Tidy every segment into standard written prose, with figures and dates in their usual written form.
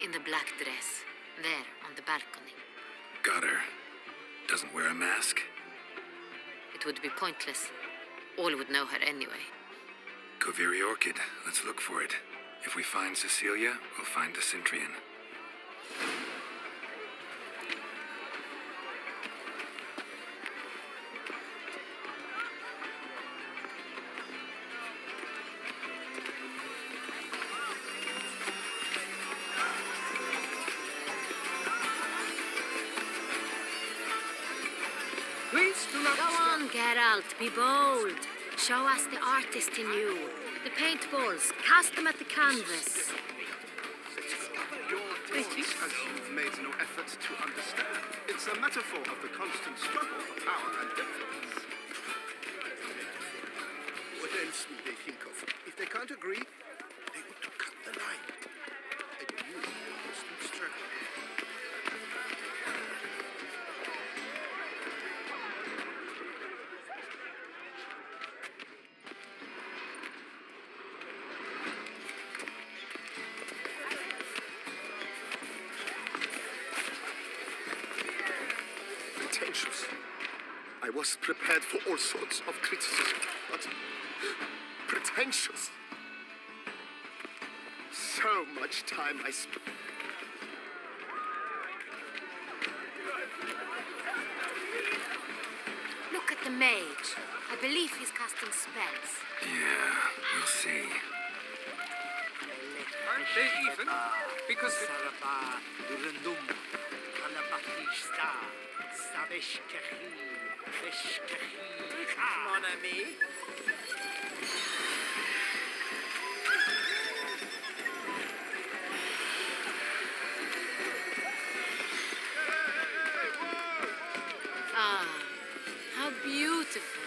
in the black dress. There, on the balcony. Got her. Doesn't wear a mask? It would be pointless. All would know her anyway. Koviri Orchid. Let's look for it. If we find Cecilia, we'll find the Centrian. Please do not Go on, Geralt, be bold. Show us the artist in you. The paintballs, cast them at the canvas. It is as you've made no effort to understand. It's a metaphor of the constant struggle for power and influence. What else will they think of? If they can't agree, they want to cut the line. A new constant struggle. Pretentious. I was prepared for all sorts of criticism, but pretentious. So much time I spent. Look at the mage. I believe he's casting spells. Yeah, we'll see. Aren't they even? Because Mon ami. Ah, how beautiful.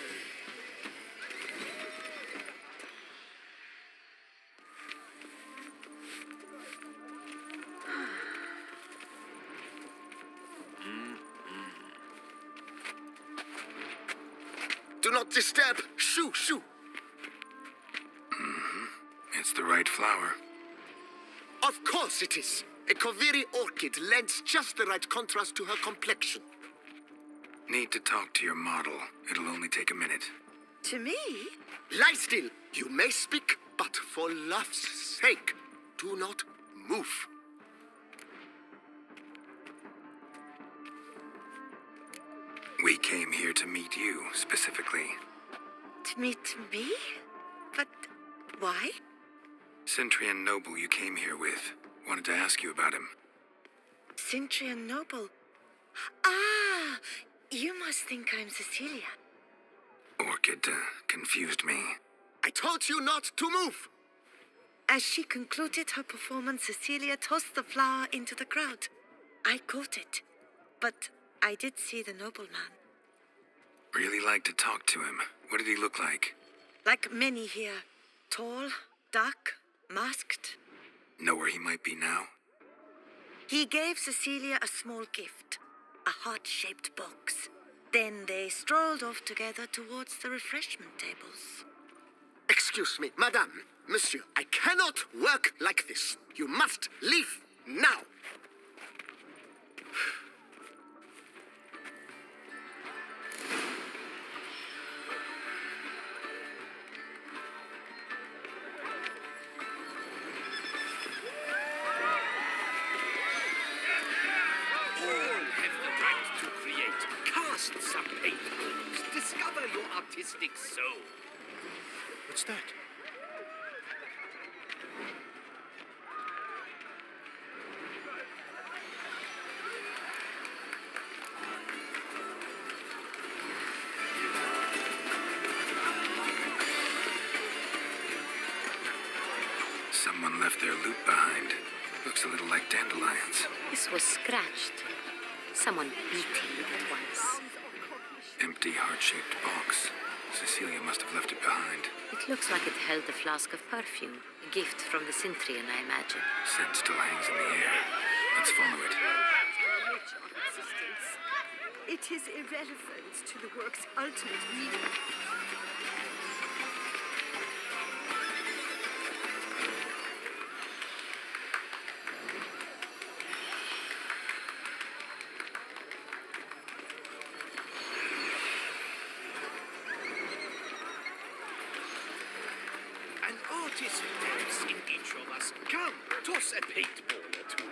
Do not disturb. Shoo, shoo. It's the right flower. Of course it is. A Koviri orchid lends just the right contrast to her complexion. Need to talk to your model. It'll only take a minute. To me? Lie still. You may speak, but for love's sake, do not move. We came here to meet you, specifically. To meet me? But why? Centrian noble you came here with. Wanted to ask you about him. Centrian noble. Ah, you must think I'm Cecilia. Orchid confused me. I told you not to move. As she concluded her performance, Cecilia tossed the flower into the crowd. I caught it, but I did see the nobleman. Really like to talk to him. What did he look like? Like many here. Tall, dark, masked. Know where he might be now? He gave Cecilia a small gift, a heart-shaped box. Then they strolled off together towards the refreshment tables. Excuse me, madame, monsieur, I cannot work like this. You must leave now. Some paintballs. Discover your artistic soul. What's that? Someone left their loot behind. Looks a little like dandelions. This was scratched. Someone beat him with it once. Empty, heart-shaped box. Cecilia must have left it behind. It looks like it held a flask of perfume. A gift from the Centrian, I imagine. Scent still hangs in the air. Let's follow it. It is irrelevant to the work's ultimate meaning. positives in each of us. Come, toss a paintball or two.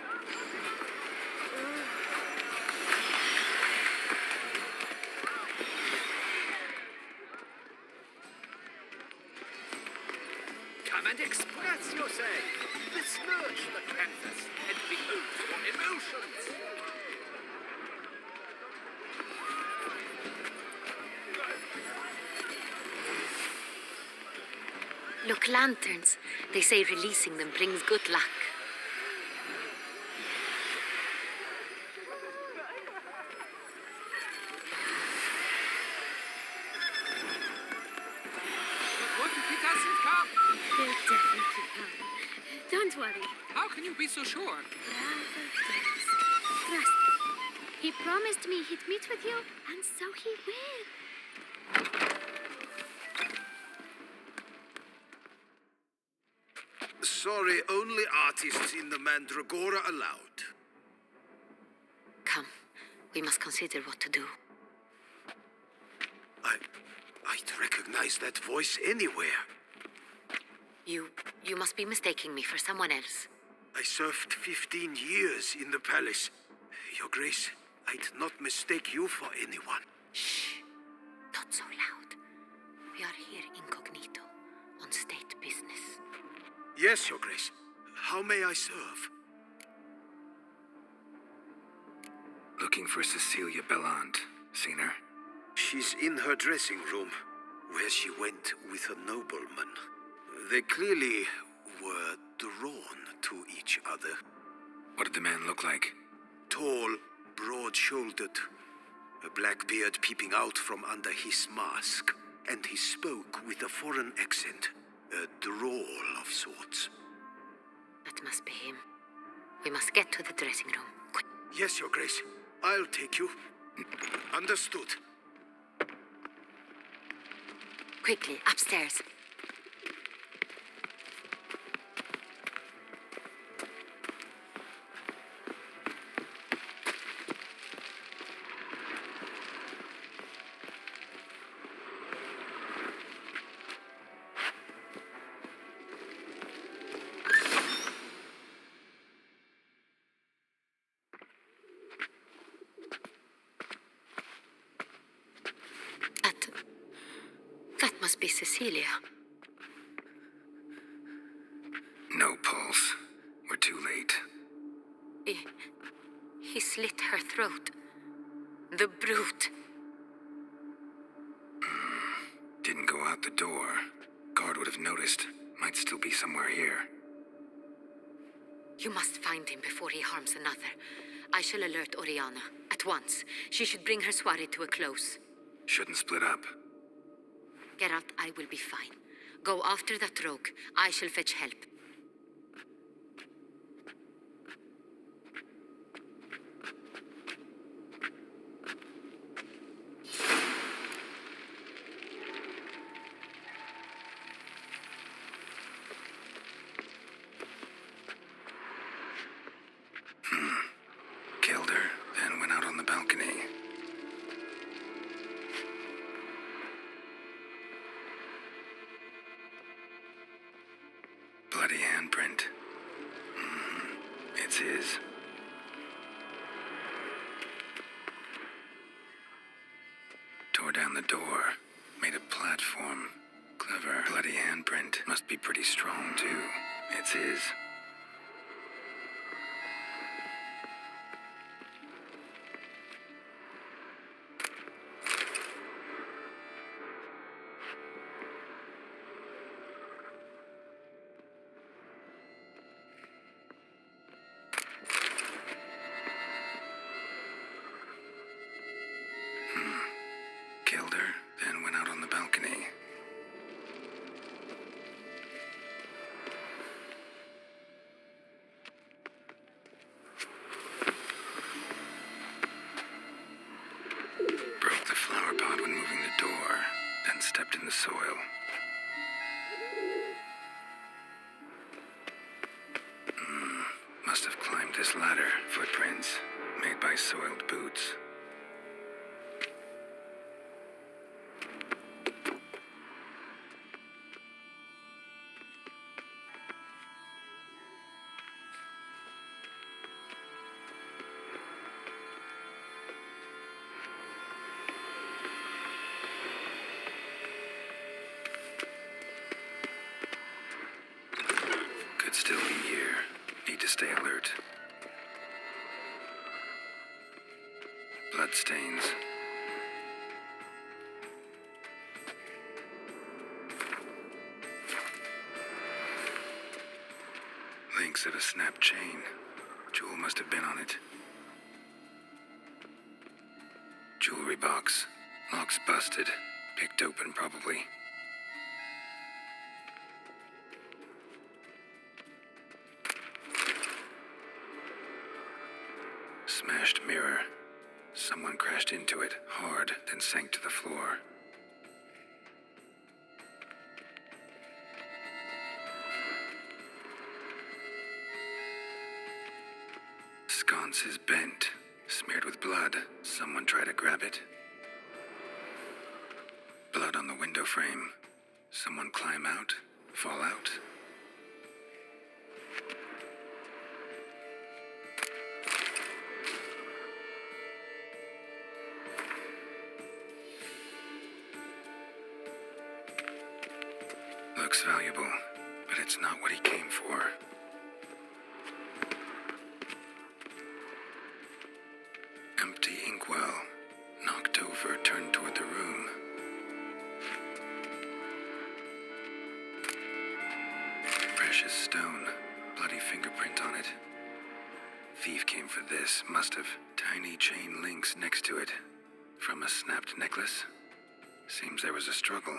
Come and express yourself. Besmirch the canvas and behold your emotions. Look, lanterns. They say releasing them brings good luck. What if he doesn't come? He'll definitely come. Don't worry. How can you be so sure? Trust me. He promised me he'd meet with you, and so he will. Sorry, only artists in the Mandragora allowed. Come, we must consider what to do. I'd recognize that voice anywhere. You must be mistaking me for someone else. I served 15 years in the palace. Your Grace, I'd not mistake you for anyone. Shh. Not so loud. We are here incognito, on state business. Yes, Your Grace. How may I serve? Looking for Cecilia Bellant. Seen her? She's in her dressing room, where she went with a nobleman. They clearly were drawn to each other. What did the man look like? Tall, broad-shouldered, a black beard peeping out from under his mask, and he spoke with a foreign accent, a drawl of sorts. That must be him. We must get to the dressing room. Quick. Yes, Your Grace. I'll take you. Understood. Quickly, upstairs. That must be Cecilia. No pulse. We're too late. He slit her throat. The brute. Didn't go out the door. Guard would have noticed. Might still be somewhere here. You must find him before he harms another. I shall alert Oriana at once. She should bring her soiree to a close. Shouldn't split up. Geralt, I will be fine. Go after that rogue. I shall fetch help. Killed her, then went out on the balcony. Bloody handprint. It's his. Tore down the door. Made a platform. Clever. Bloody handprint. Must be pretty strong, too. It's his. Killed her, then went out on the balcony. Broke the flower pot when moving the door, then stepped in the soil. Must have climbed this ladder. Footprints, made by soiled boots. bloodstains. Links of a snapped chain. Jewel must have been on it. Jewelry box. Lock's busted. Picked open, probably. Smashed mirror. Someone crashed into it, hard, then sank to the floor. Sconce is bent, smeared with blood. Someone tried to grab it. Blood on the window frame. Someone climb out, fall out. Looks valuable, but it's not what he came for. Empty inkwell. Knocked over, turned toward the room. Precious stone. Bloody fingerprint on it. Thief came for this, must have. Tiny chain links next to it. From a snapped necklace. Seems there was a struggle.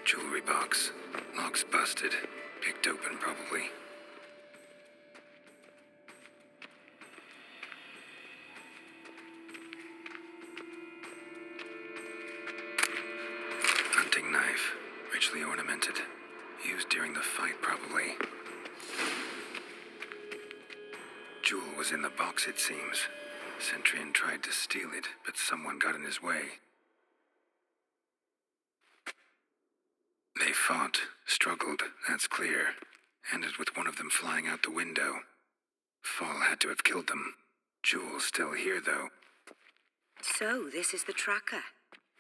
Jewelry box. Lock's busted. Picked open, probably. Hunting knife. Richly ornamented. Used during the fight, probably. Jewel was in the box, it seems. Centurion tried to steal it, but someone got in his way. They fought, struggled, that's clear. Ended with one of them flying out the window. Fall had to have killed them. Jewel's still here, though. So, this is the tracker.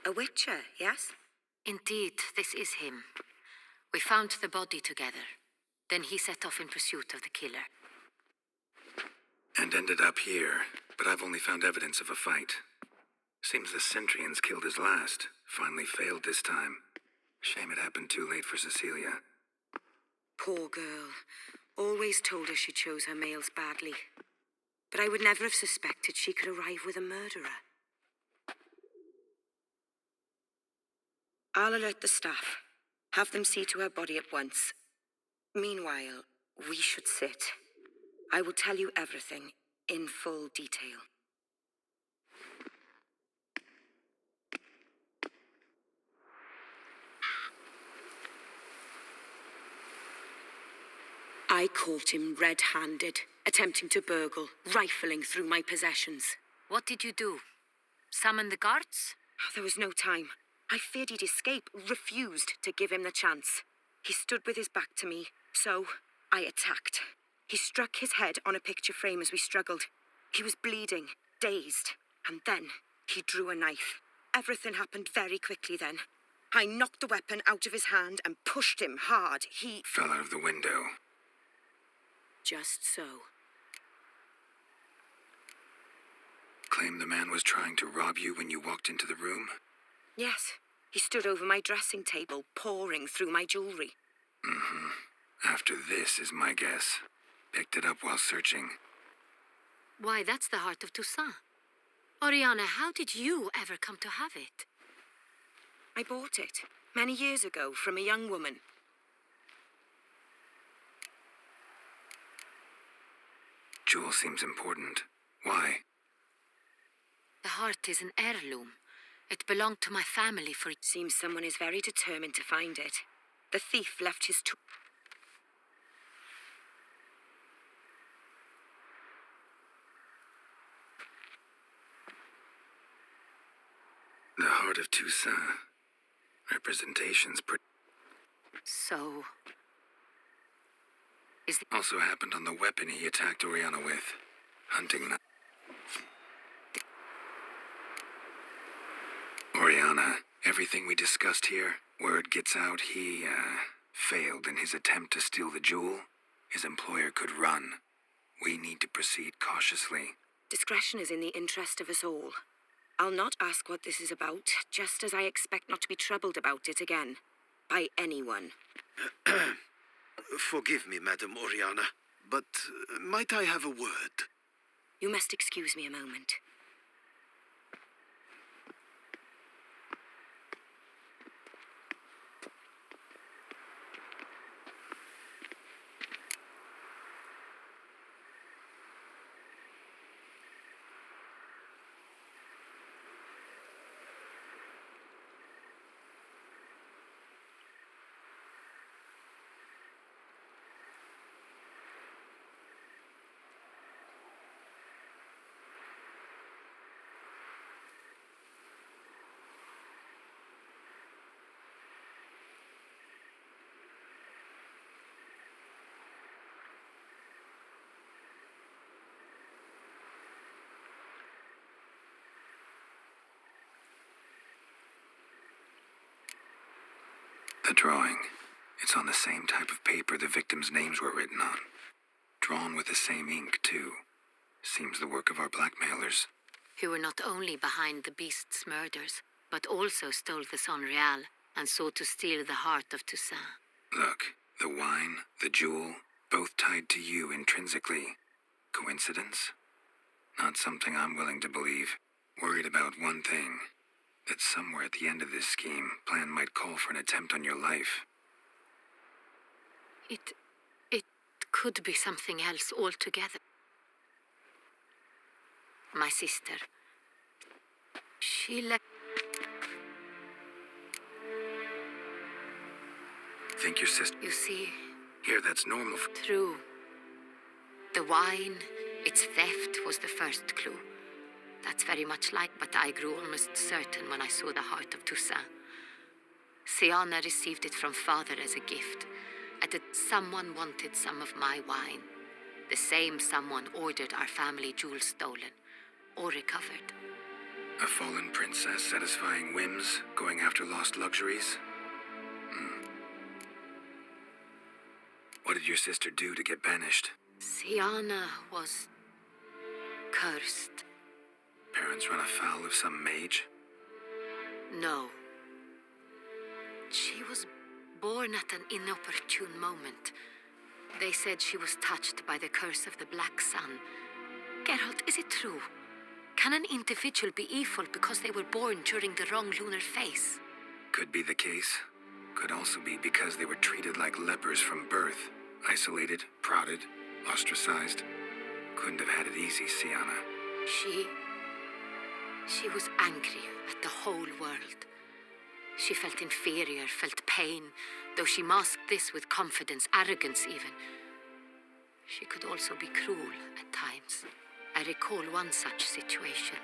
A witcher, yes? Indeed, this is him. We found the body together. Then he set off in pursuit of the killer. And ended up here, but I've only found evidence of a fight. Seems the Centurions killed his last. Finally failed this time. Shame it happened too late for Cecilia. Poor girl. Always told her she chose her males badly. But I would never have suspected she could arrive with a murderer. I'll alert the staff. Have them see to her body at once. Meanwhile, we should sit. I will tell you everything in full detail. I caught him red-handed, attempting to burgle, rifling through my possessions. What did you do? Summon the guards? There was no time. I feared he'd escape, refused to give him the chance. He stood with his back to me, so I attacked. He struck his head on a picture frame as we struggled. He was bleeding, dazed, and then he drew a knife. Everything happened very quickly then. I knocked the weapon out of his hand and pushed him hard. He Fell out of the window. Just so. Claim the man was trying to rob you when you walked into the room? Yes, he stood over my dressing table, pouring through my jewelry. After this is my guess. Picked it up while searching. Why, that's the heart of Toussaint. Oriana, how did you ever come to have it? I bought it many years ago from a young woman. Jewel seems important. Why? The heart is an heirloom. It belonged to my family for... Seems someone is very determined to find it. The thief left his The heart of Toussaint. Representations So... Is the... also happened on the weapon he attacked Oriana with. Hunting knife. Oriana, everything we discussed here, word gets out, he, failed in his attempt to steal the jewel, his employer could run. We need to proceed cautiously. Discretion is in the interest of us all. I'll not ask what this is about, just as I expect not to be troubled about it again. By anyone. Forgive me, Madam Oriana, but might I have a word? You must excuse me a moment. The drawing. It's on the same type of paper the victims' names were written on. Drawn with the same ink, too. Seems the work of our blackmailers. Who were not only behind the beast's murders, but also stole the Son Real and sought to steal the heart of Toussaint. Look, the wine, the jewel, both tied to you intrinsically. Coincidence? Not something I'm willing to believe. Worried about one thing. That somewhere at the end of this scheme, plan might call for an attempt on your life. It could be something else altogether. My sister. She left... Think your sister... You see... Here, that's normal for... True. The wine, its theft was the first clue. That's very much like, but I grew almost certain when I saw the heart of Toussaint. Siana received it from father as a gift. And that someone wanted some of my wine. The same someone ordered our family jewels stolen. Or recovered. A fallen princess satisfying whims, going after lost luxuries? What did your sister do to get banished? Siana was... cursed. Parents run afoul of some mage? No. She was born at an inopportune moment. They said she was touched by the curse of the Black Sun. Geralt, is it true? Can an individual be evil because they were born during the wrong lunar phase? Could be the case. Could also be because they were treated like lepers from birth. Isolated, prodded, ostracized. Couldn't have had it easy, Siana. She was angry at the whole world. She felt inferior, felt pain, though she masked this with confidence, arrogance even. She could also be cruel at times. I recall one such situation.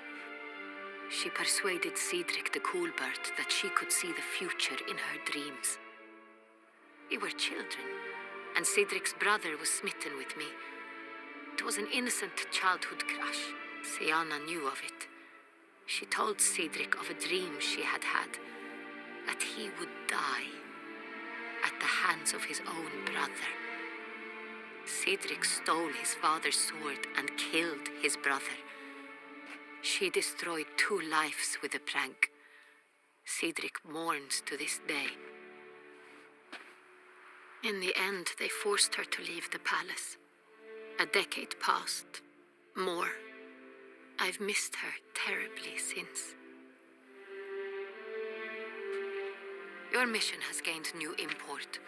She persuaded Cedric the Coolbird that she could see the future in her dreams. We were children, and Cedric's brother was smitten with me. It was an innocent childhood crush. Siana knew of it. She told Cedric of a dream she had had, that he would die at the hands of his own brother. Cedric stole his father's sword and killed his brother. She destroyed 2 lives with a prank. Cedric mourns to this day. In the end, they forced her to leave the palace. A decade passed. More. I've missed her terribly since. Your mission has gained new import.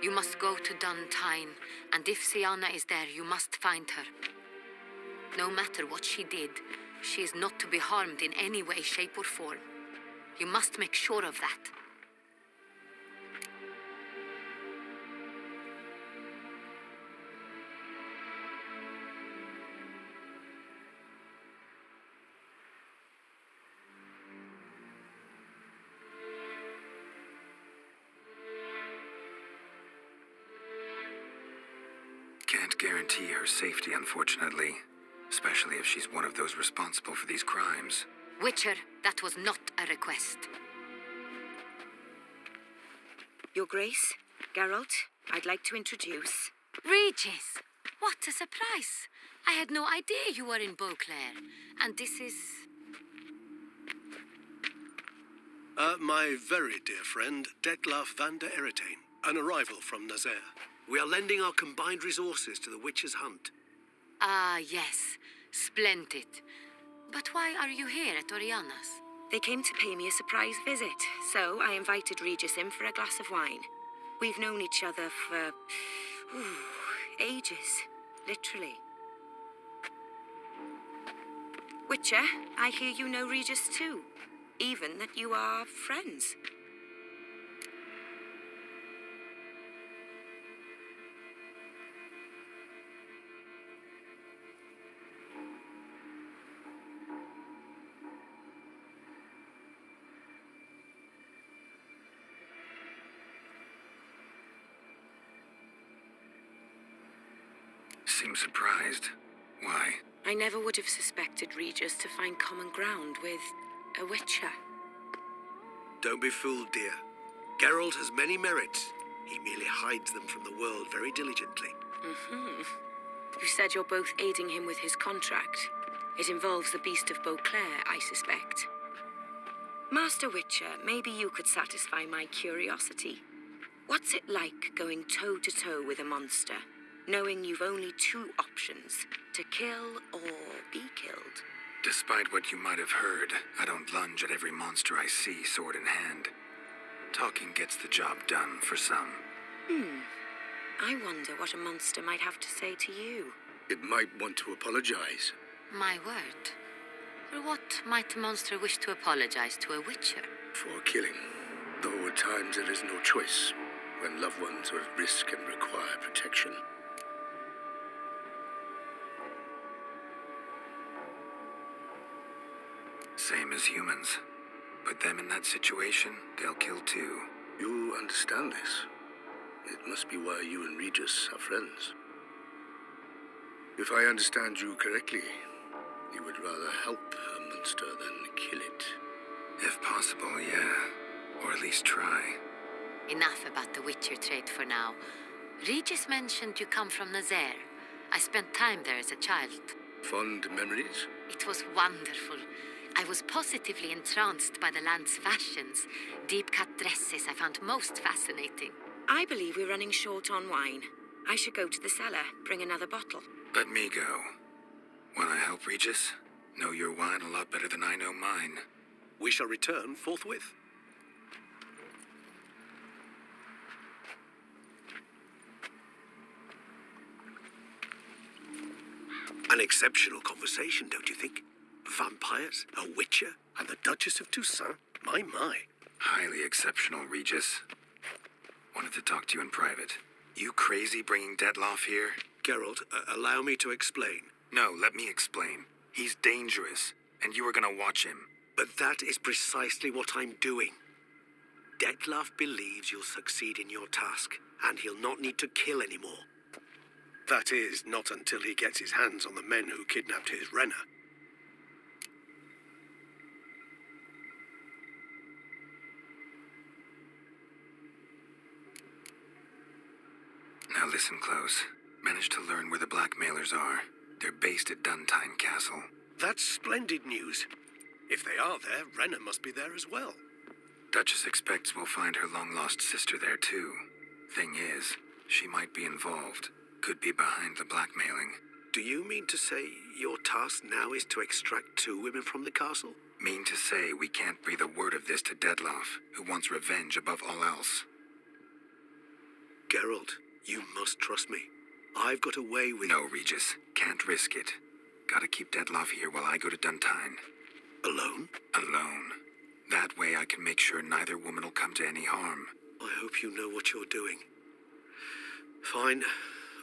You must go to Duntine, and if Siana is there, you must find her. No matter what she did, she is not to be harmed in any way, shape, or form. You must make sure of that. Can't guarantee her safety, unfortunately. Especially if she's one of those responsible for these crimes. Witcher, that was not a request. Your Grace, Geralt, I'd like to introduce... Regis! What a surprise! I had no idea you were in Beauclair. And this is... My very dear friend, Detlef van der Eretain, an arrival from Nazaire. We are lending our combined resources to the Witch's Hunt. Ah, yes. Splendid. But why are you here at Oriana's? They came to pay me a surprise visit, so I invited Regis in for a glass of wine. We've known each other for... ages. Literally. Witcher, I hear you know Regis too. Even that you are friends. Seem surprised. Why? I never would have suspected Regis to find common ground with a Witcher. Don't be fooled, dear. Geralt has many merits. He merely hides them from the world very diligently. You said you're both aiding him with his contract. It involves the Beast of Beauclair, I suspect. Master Witcher, maybe you could satisfy my curiosity. What's it like going toe-to-toe with a monster, knowing you've only two options, to kill or be killed? Despite what you might have heard, I don't lunge at every monster I see sword in hand. Talking gets the job done for some. I wonder what a monster might have to say to you. It might want to apologize. My word. For what might a monster wish to apologize to a Witcher? For killing. Though at times there is no choice, when loved ones are at risk and require protection. Same as humans. Put them in that situation, they'll kill too. You understand this. It must be why you and Regis are friends. If I understand you correctly, you would rather help a monster than kill it. If possible, yeah. Or at least try. Enough about the Witcher trade for now. Regis mentioned you come from Nazaire. I spent time there as a child. Fond memories? It was wonderful. I was positively entranced by the land's fashions. Deep-cut dresses I found most fascinating. I believe we're running short on wine. I should go to the cellar, bring another bottle. Let me go. Wanna help, Regis? Know your wine a lot better than I know mine. We shall return forthwith. An exceptional conversation, don't you think? Vampires, a Witcher, and the Duchess of Toussaint. My. Highly exceptional, Regis. Wanted to talk to you in private. You crazy bringing Detlef here? Geralt, allow me to explain. No, let me explain. He's dangerous, and you were gonna watch him. But that is precisely what I'm doing. Detlef believes you'll succeed in your task, and he'll not need to kill anymore. That is, not until he gets his hands on the men who kidnapped his Reina. Now listen close. Managed to learn where the blackmailers are. They're based at Duntine Castle. That's splendid news. If they are there, Reina must be there as well. Duchess expects we'll find her long-lost sister there, too. Thing is, she might be involved. Could be behind the blackmailing. Do you mean to say your task now is to extract two women from the castle? Mean to say we can't breathe a word of this to Detlef, who wants revenge above all else. Geralt, you must trust me. I've got a way with... No, Regis. Can't risk it. Gotta keep Detlef here while I go to Duntine. Alone? Alone. That way I can make sure neither woman will come to any harm. I hope you know what you're doing. Fine.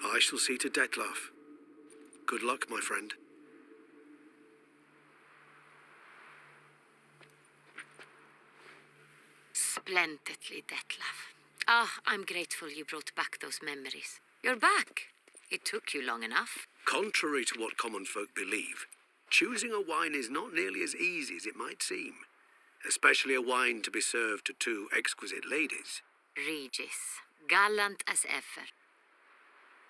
I shall see to Detlef. Good luck, my friend. Splendidly, Detlef. I'm grateful you brought back those memories. You're back. It took you long enough. Contrary to what common folk believe, choosing a wine is not nearly as easy as it might seem. Especially a wine to be served to two exquisite ladies. Regis, gallant as ever.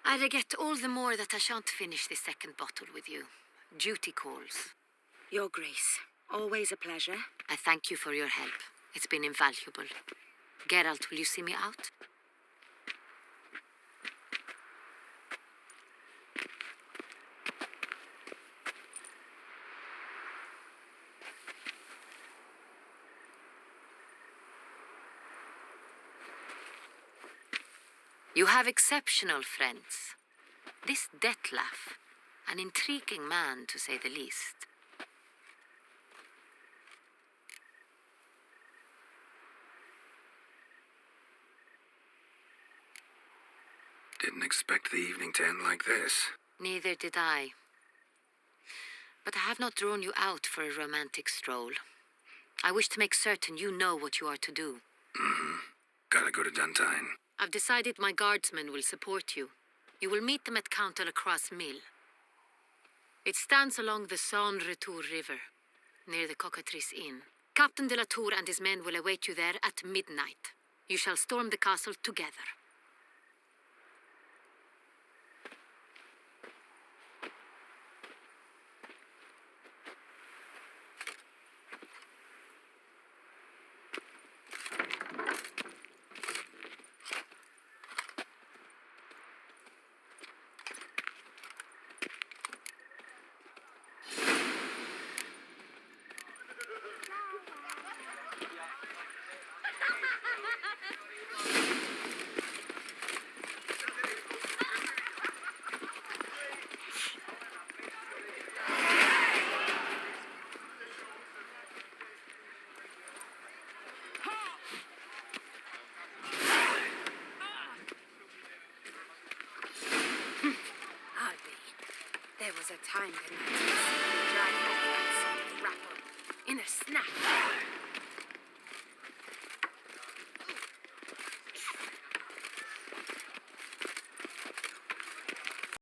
I regret all the more that I shan't finish this second bottle with you. Duty calls. Your Grace, always a pleasure. I thank you for your help. It's been invaluable. Geralt, will you see me out? You have exceptional friends. This Detlef, an intriguing man to say the least. Didn't expect the evening to end like this. Neither did I. But I have not drawn you out for a romantic stroll. I wish to make certain you know what you are to do. Gotta go to Duntine. I've decided my guardsmen will support you. You will meet them at Count Delacroix' mill. It stands along the Saône-Retour River, near the Cockatrice Inn. Captain de la Tour and his men will await you there at midnight. You shall storm the castle together. There was a time when I could drive off that sort of rabble in a snap.